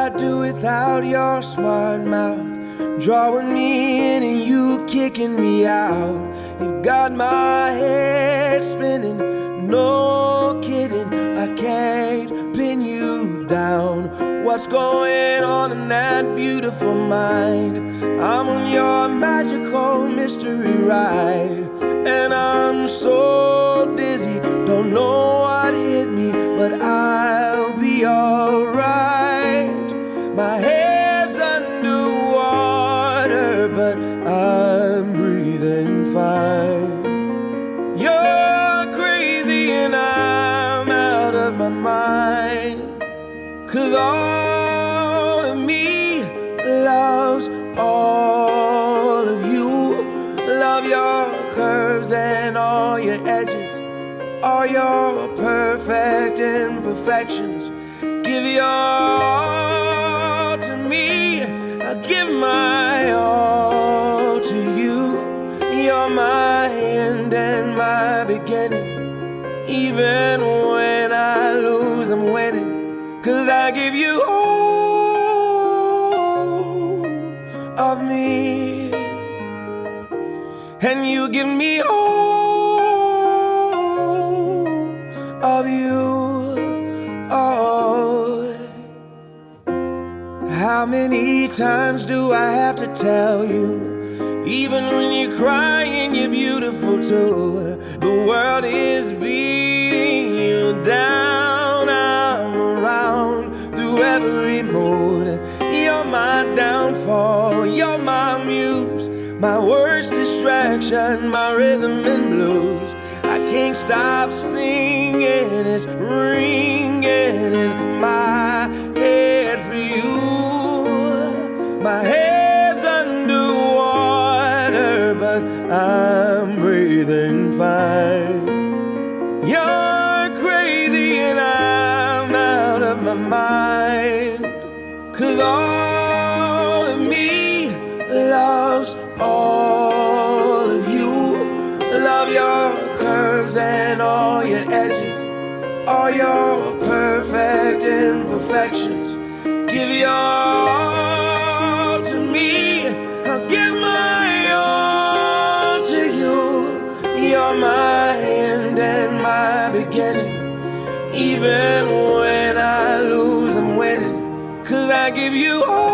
I do without your smart mouth? Drawing me in and you kicking me out. You've got my head spinning, no kidding. I can't pin you down. What's going on in that beautiful mind? I'm on your magical mystery ride, and I'm so dizzy, don't know what hit me, but I'll be alright. My head's underwater, but I'm breathing fine. You're crazy and I'm out of my mind, 'cause all of me loves all of you. Love your curves and all your edges, all your perfect imperfections. Give your all to me, I'll give my all to you. You're my end and my beginning. Even when I lose, I'm winning, 'cause I give you all of me, and you give me all of you. Oh, how many times do I have to tell you? Even when you're crying, you're beautiful too. The world is beating you down. I'm around through every mood. You're my downfall, you're my muse, my worst distraction, my rhythm and blues. I can't stop singing, it's ringing in my head for you. My head's underwater, but I'm breathing fine. You're crazy and I'm out of my mind, 'cause all of me loves all of you. Love your curves and all your edges, all your perfect imperfections. Give your all to me, I'll give my all to you. You're my end and my beginning. Even when I lose, I'm winning, 'cause I give you all